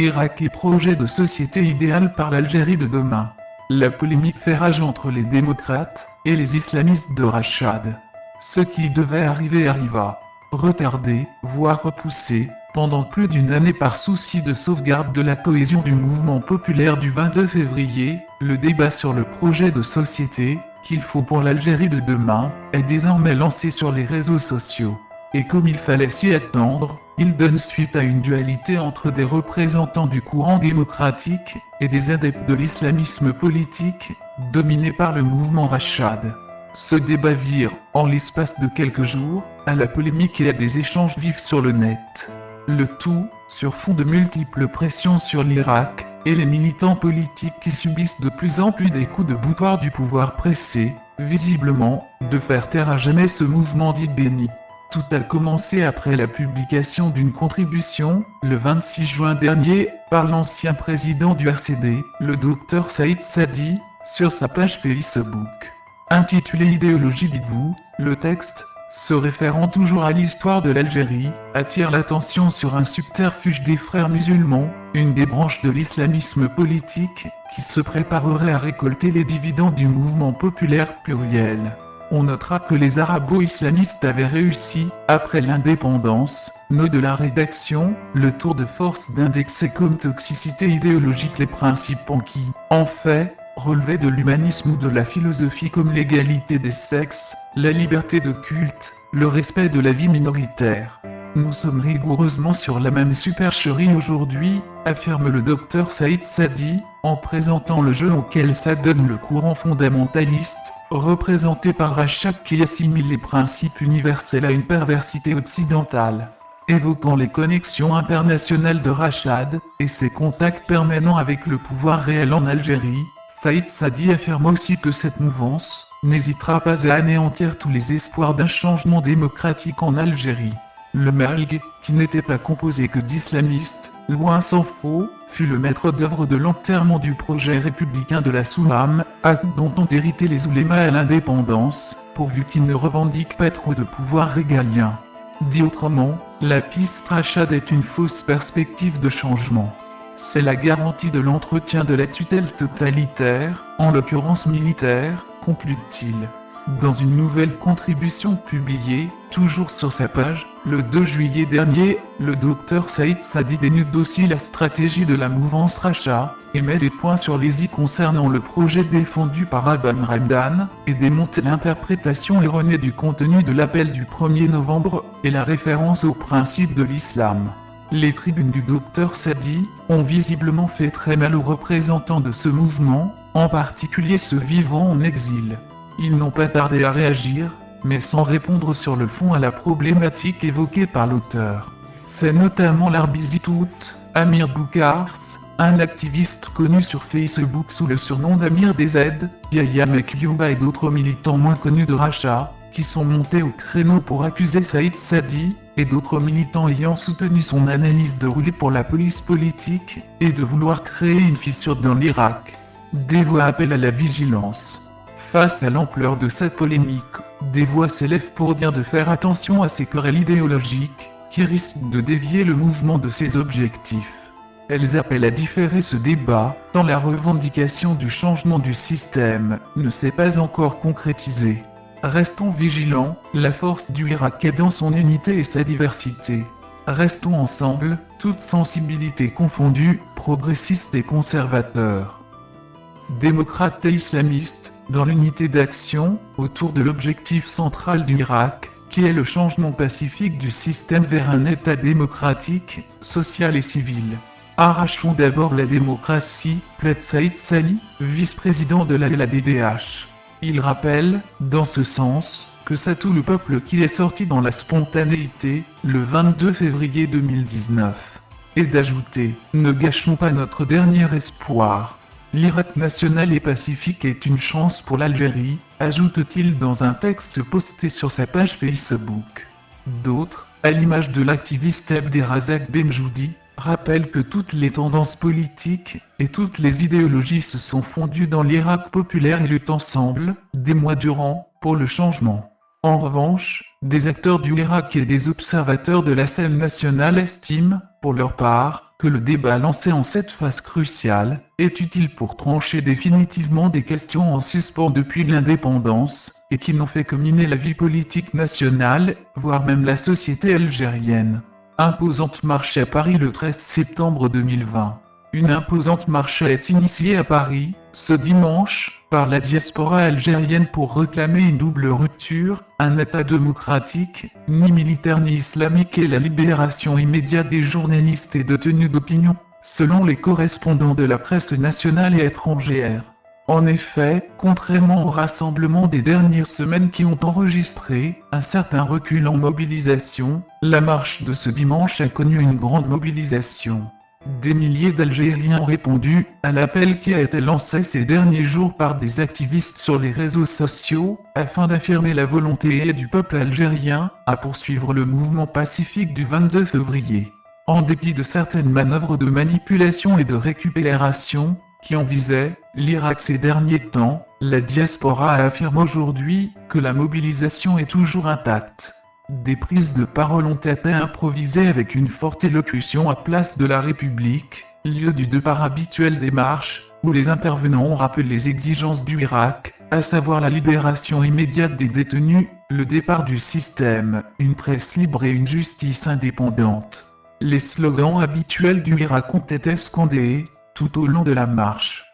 Irak et projet de société idéale par l'Algérie de demain. La polémique fait rage entre les démocrates et les islamistes de Rachad. Ce qui devait arriver arriva. Retardé, voire repoussé, pendant plus d'une année par souci de sauvegarde de la cohésion du mouvement populaire du 22 février, le débat sur le projet de société qu'il faut pour l'Algérie de demain est désormais lancé sur les réseaux sociaux. Et comme il fallait s'y attendre, il donne suite à une dualité entre des représentants du courant démocratique et des adeptes de l'islamisme politique, dominés par le mouvement Rachad. Ce débat vire, en l'espace de quelques jours, à la polémique et à des échanges vifs sur le net. Le tout, sur fond de multiples pressions sur l'Irak, et les militants politiques qui subissent de plus en plus des coups de boutoir du pouvoir pressé, visiblement, de faire taire à jamais ce mouvement dit béni. Tout a commencé après la publication d'une contribution, le 26 juin dernier, par l'ancien président du RCD, le Dr Saïd Sadi, sur sa page Facebook. Intitulé Idéologie dites-vous, le texte, se référant toujours à l'histoire de l'Algérie, attire l'attention sur un subterfuge des frères musulmans, une des branches de l'islamisme politique, qui se préparerait à récolter les dividendes du mouvement populaire pluriel. On notera que les arabo-islamistes avaient réussi, après l'indépendance, note de la rédaction, le tour de force d'indexer comme toxicité idéologique les principes en qui, en fait, relevaient de l'humanisme ou de la philosophie comme l'égalité des sexes, la liberté de culte, le respect de la vie minoritaire. Nous sommes rigoureusement sur la même supercherie aujourd'hui, affirme le Dr Saïd Sadi, en présentant le jeu auquel s'adonne le courant fondamentaliste, représenté par Rachad qui assimile les principes universels à une perversité occidentale. Évoquant les connexions internationales de Rachad, et ses contacts permanents avec le pouvoir réel en Algérie, Saïd Sadi affirme aussi que cette mouvance n'hésitera pas à anéantir tous les espoirs d'un changement démocratique en Algérie. Le MALG, qui n'était pas composé que d'islamistes, loin s'en faut, fut le maître d'œuvre de l'enterrement du projet républicain de la Souham, acte dont ont hérité les oulémas à l'indépendance, pourvu qu'ils ne revendiquent pas trop de pouvoir régalien. Dit autrement, la piste Rachad est une fausse perspective de changement. C'est la garantie de l'entretien de la tutelle totalitaire, en l'occurrence militaire, conclut-il. Dans une nouvelle contribution publiée, toujours sur sa page, le 2 juillet dernier, le Dr Saïd Sadi dénude aussi la stratégie de la mouvance Rachad, et met des points sur les i concernant le projet défendu par Aban Ramdan, et démonte l'interprétation erronée du contenu de l'appel du 1er novembre, et la référence aux principes de l'islam. Les tribunes du Dr Sadi ont visiblement fait très mal aux représentants de ce mouvement, en particulier ceux vivant en exil. Ils n'ont pas tardé à réagir, mais sans répondre sur le fond à la problématique évoquée par l'auteur. C'est notamment l'Arbizitout, Amir Boukars, un activiste connu sur Facebook sous le surnom d'Amir DZ, Yahya Mekyouba et d'autres militants moins connus de Rachad, qui sont montés au créneau pour accuser Saïd Sadi, et d'autres militants ayant soutenu son analyse de rouler pour la police politique, et de vouloir créer une fissure dans l'Irak. Des voix appellent à la vigilance. Face à l'ampleur de cette polémique, des voix s'élèvent pour dire de faire attention à ces querelles idéologiques, qui risquent de dévier le mouvement de ses objectifs. Elles appellent à différer ce débat, tant la revendication du changement du système ne s'est pas encore concrétisée. Restons vigilants, la force du Irak est dans son unité et sa diversité. Restons ensemble, toutes sensibilités confondues, progressistes et conservateurs. Démocrates et islamistes, dans l'unité d'action, autour de l'objectif central du Irak, qui est le changement pacifique du système vers un État démocratique, social et civil. Arrachons d'abord la démocratie, plaide Saïd Sadi, vice-président de la DDH. Il rappelle, dans ce sens, que c'est tout le peuple qui est sorti dans la spontanéité, le 22 février 2019. Et d'ajouter, ne gâchons pas notre dernier espoir. L'Irak national et pacifique est une chance pour l'Algérie, ajoute-t-il dans un texte posté sur sa page Facebook. D'autres, à l'image de l'activiste Abderrazak Benjoudi, rappellent que toutes les tendances politiques et toutes les idéologies se sont fondues dans l'Irak populaire et luttent ensemble, des mois durant, pour le changement. En revanche, des acteurs du Irak et des observateurs de la scène nationale estiment, pour leur part, que le débat lancé en cette phase cruciale est utile pour trancher définitivement des questions en suspens depuis l'indépendance, et qui n'ont fait que miner la vie politique nationale, voire même la société algérienne. Imposante marche à Paris le 13 septembre 2020. Une imposante marche est initiée à Paris, ce dimanche, par la diaspora algérienne pour réclamer une double rupture, un État démocratique, ni militaire ni islamique et la libération immédiate des journalistes et détenus d'opinion, selon les correspondants de la presse nationale et étrangère. En effet, contrairement aux rassemblements des dernières semaines qui ont enregistré un certain recul en mobilisation, la marche de ce dimanche a connu une grande mobilisation. Des milliers d'Algériens ont répondu à l'appel qui a été lancé ces derniers jours par des activistes sur les réseaux sociaux, afin d'affirmer la volonté du peuple algérien à poursuivre le mouvement pacifique du 22 février. En dépit de certaines manœuvres de manipulation et de récupération, qui en visaient l'Irak ces derniers temps, la diaspora affirme aujourd'hui que la mobilisation est toujours intacte. Des prises de parole ont été improvisées avec une forte élocution à Place de la République, lieu du départ habituel des marches, où les intervenants ont rappelé les exigences du Irak, à savoir la libération immédiate des détenus, le départ du système, une presse libre et une justice indépendante. Les slogans habituels du Irak ont été scandés tout au long de la marche.